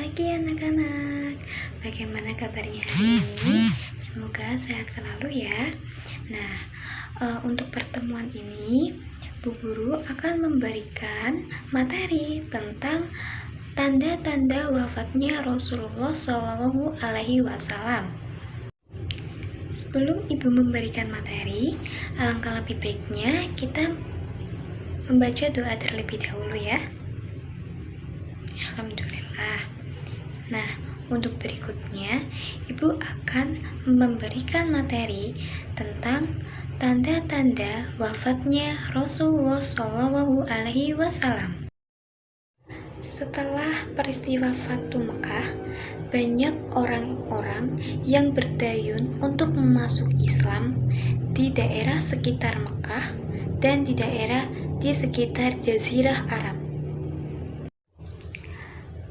pagi anak-anak. Bagaimana kabarnya hari ini? Semoga sehat selalu ya. Nah, untuk pertemuan ini Bu Guru akan memberikan materi tentang tanda-tanda wafatnya Rasulullah Shallallahu Alaihi Wasallam. Sebelum Ibu memberikan materi, alangkah lebih baiknya kita membaca doa terlebih dahulu ya. Alhamdulillah. Nah, untuk berikutnya, Ibu akan memberikan materi tentang tanda-tanda wafatnya Rasulullah Shallallahu Alaihi Wasallam. Setelah peristiwa Fatu Mekah, banyak orang-orang yang berdayun untuk masuk Islam di daerah sekitar Mekah dan di daerah di sekitar Jazirah Arab.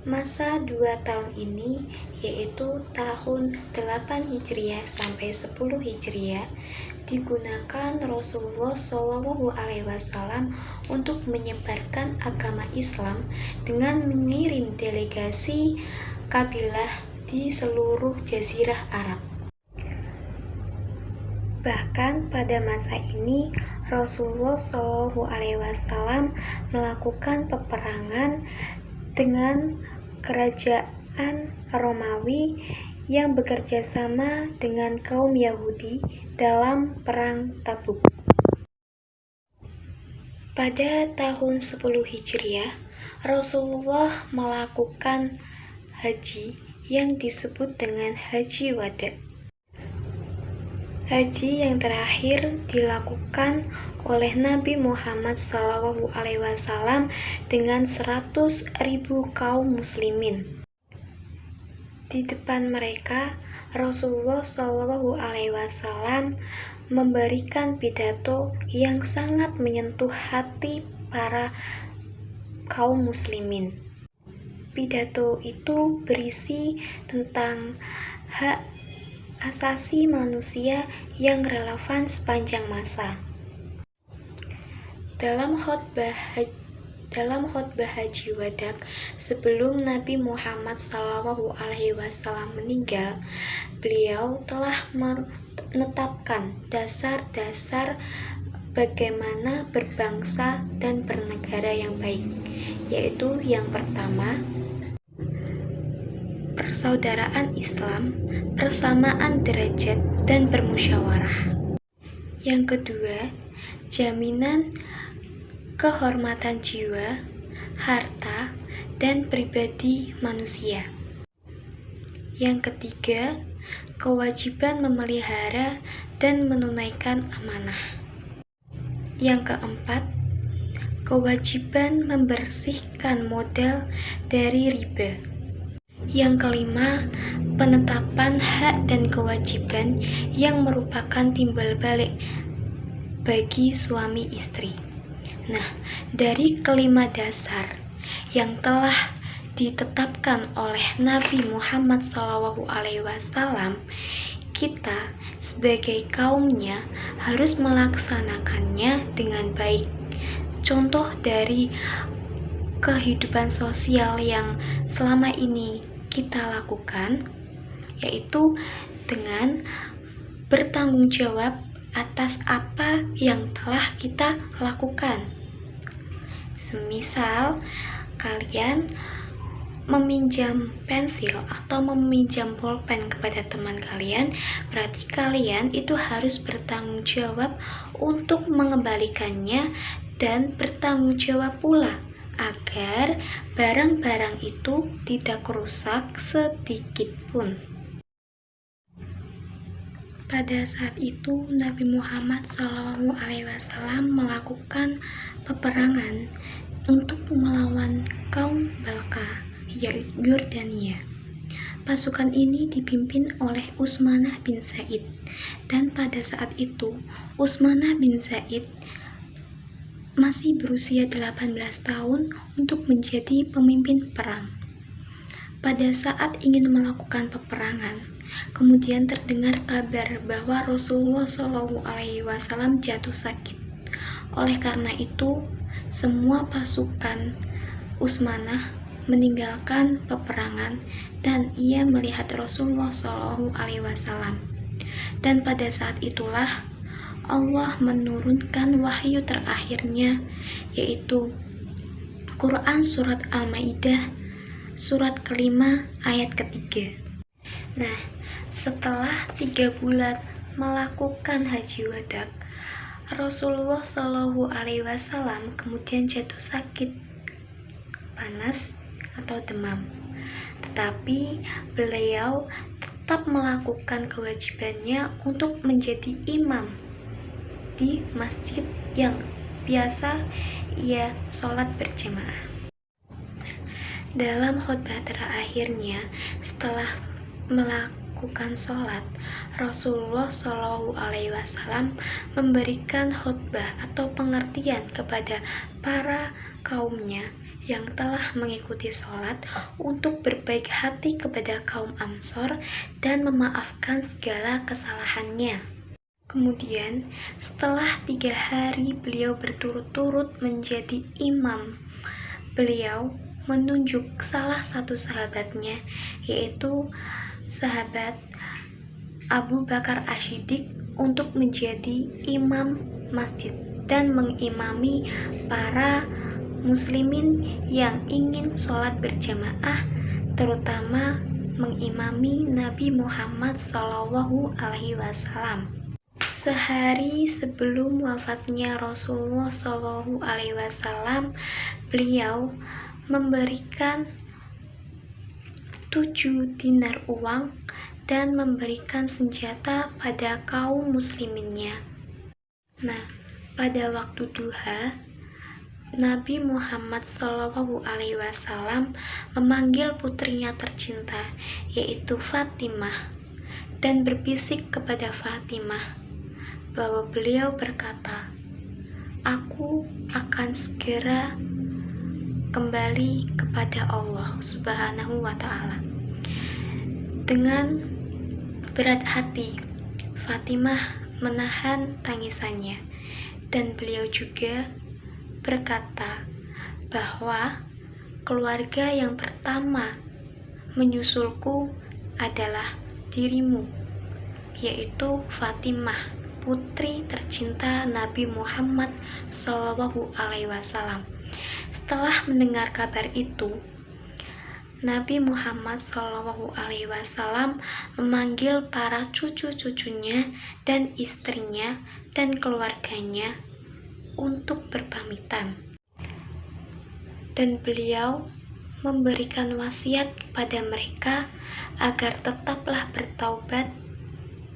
Masa 2 tahun ini, yaitu tahun 8 Hijriah sampai 10 Hijriah, digunakan Rasulullah Shallallahu Alaihi Wasallam untuk menyebarkan agama Islam dengan mengirim delegasi kabilah di seluruh Jazirah Arab. Bahkan pada masa ini, Rasulullah Shallallahu Alaihi Wasallam melakukan peperangan dengan kerajaan Romawi yang bekerja sama dengan kaum Yahudi dalam perang Tabuk. Pada tahun 10 Hijriah, Rasulullah melakukan haji yang disebut dengan Haji Wada. Haji yang terakhir dilakukan oleh Nabi Muhammad SAW dengan 100.000 kaum muslimin. Di depan mereka, Rasulullah SAW memberikan pidato yang sangat menyentuh hati para kaum muslimin. Pidato itu berisi tentang hak asasi manusia yang relevan sepanjang masa. Dalam khutbah Haji Wada sebelum Nabi Muhammad SAW meninggal, beliau telah menetapkan dasar-dasar bagaimana berbangsa dan bernegara yang baik, yaitu yang pertama, persaudaraan Islam, persamaan derajat dan bermusyawarah. Yang kedua, jaminan kehormatan jiwa, harta, dan pribadi manusia. Yang ketiga, kewajiban memelihara dan menunaikan amanah. Yang keempat, kewajiban membersihkan modal dari riba. Yang kelima, penetapan hak dan kewajiban yang merupakan timbal balik bagi suami istri. Nah, dari kelima dasar yang telah ditetapkan oleh Nabi Muhammad SAW, kita sebagai kaumnya harus melaksanakannya dengan baik. Contoh dari kehidupan sosial yang selama ini kita lakukan, yaitu dengan bertanggung jawab atas apa yang telah kita lakukan. Semisal kalian meminjam pensil atau meminjam pulpen kepada teman kalian, berarti kalian itu harus bertanggung jawab untuk mengembalikannya dan bertanggung jawab pula agar barang-barang itu tidak rusak sedikit pun. Pada saat itu, Nabi Muhammad SAW melakukan peperangan untuk melawan kaum Balqa, yaitu Yordania. Pasukan ini dipimpin oleh Utsmanah bin Zaid, dan pada saat itu Utsmanah bin Zaid masih berusia 18 tahun untuk menjadi pemimpin perang. Pada saat ingin melakukan peperangan, kemudian terdengar kabar bahwa Rasulullah SAW jatuh sakit. Oleh karena itu, semua pasukan Utsmanah meninggalkan peperangan, dan ia melihat Rasulullah SAW. Dan pada saat itulah Allah menurunkan wahyu terakhirnya, yaitu Quran Surat Al-Ma'idah, surat kelima ayat ketiga. Nah, setelah 3 bulan melakukan haji wada, Rasulullah SAW kemudian jatuh sakit panas atau demam. Tetapi beliau tetap melakukan kewajibannya untuk menjadi imam di masjid yang biasa ia sholat berjamaah. Dalam khutbah terakhirnya setelah melakukan sholat, Rasulullah SAW memberikan khutbah atau pengertian kepada para kaumnya yang telah mengikuti sholat untuk berbaik hati kepada kaum Ansor dan memaafkan segala kesalahannya. Kemudian setelah 3 hari beliau berturut-turut menjadi imam, beliau menunjuk salah satu sahabatnya, yaitu sahabat Abu Bakar As-Siddiq, untuk menjadi imam masjid dan mengimami para muslimin yang ingin sholat berjamaah, terutama mengimami Nabi Muhammad SAW. Sehari sebelum wafatnya Rasulullah SAW, beliau memberikan 7 dinar uang dan memberikan senjata pada kaum musliminnya. Nah, pada waktu duha, Nabi Muhammad SAW memanggil putrinya tercinta, yaitu Fatimah, dan berbisik kepada Fatimah bahwa beliau berkata, "Aku akan segera kembali kepada Allah Subhanahu wa Ta'ala." Dengan berat hati, Fatimah menahan tangisannya, dan beliau juga berkata bahwa keluarga yang pertama menyusulku adalah dirimu, yaitu Fatimah, putri tercinta Nabi Muhammad SAW. Setelah mendengar kabar itu, Nabi Muhammad SAW memanggil para cucu-cucunya dan istrinya dan keluarganya untuk berpamitan. Dan beliau memberikan wasiat kepada mereka agar tetaplah bertaubat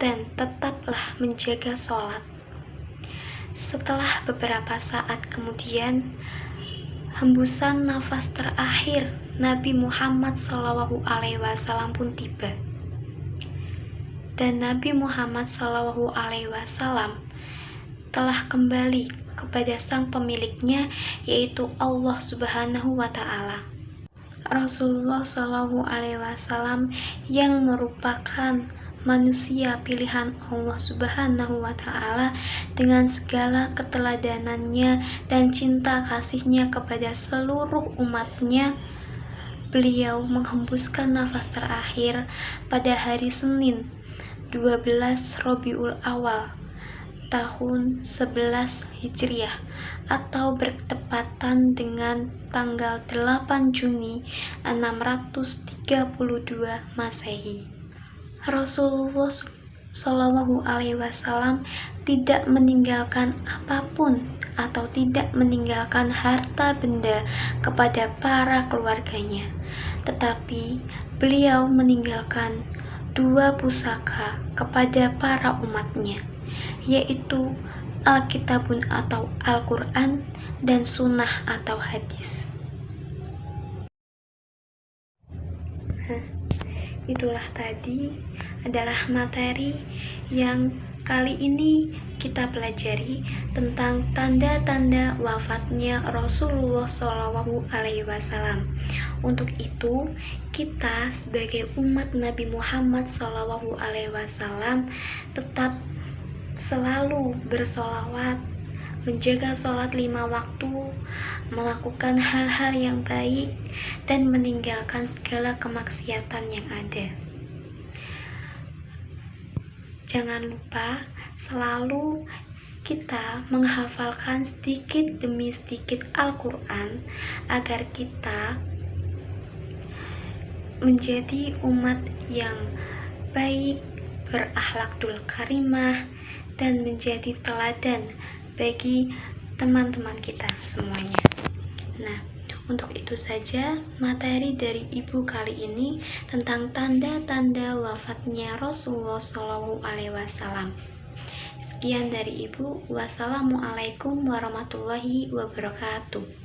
dan tetaplah menjaga sholat. Setelah beberapa saat kemudian, hembusan nafas terakhir Nabi Muhammad SAW pun tiba. Dan Nabi Muhammad SAW telah kembali kepada sang pemiliknya, yaitu Allah Subhanahu wa Ta'ala. Rasulullah SAW yang merupakan manusia pilihan Allah Subhanahu wa Ta'ala dengan segala keteladanannya dan cinta kasihnya kepada seluruh umatnya, beliau menghembuskan nafas terakhir pada hari Senin 12 Rabiul Awal tahun 11 Hijriah atau bertepatan dengan tanggal 8 Juni 632 Masehi. Rasulullah SAW tidak meninggalkan apapun atau tidak meninggalkan harta benda kepada para keluarganya, tetapi beliau meninggalkan 2 pusaka kepada para umatnya, yaitu Alkitabun atau Al-Quran dan Sunnah atau hadis. Itulah tadi adalah materi yang kali ini kita pelajari tentang tanda-tanda wafatnya Rasulullah SAW. Untuk itu, kita sebagai umat Nabi Muhammad SAW tetap selalu bersolawat menjaga sholat 5 waktu, melakukan hal-hal yang baik, dan meninggalkan segala kemaksiatan yang ada. Jangan lupa selalu kita menghafalkan sedikit demi sedikit Al-Quran agar kita menjadi umat yang baik, berakhlakul karimah, dan menjadi teladan bagi teman-teman kita semuanya. Nah, untuk itu saja materi dari Ibu kali ini tentang tanda-tanda wafatnya Rasulullah SAW. Sekian dari Ibu. Wassalamualaikum warahmatullahi wabarakatuh.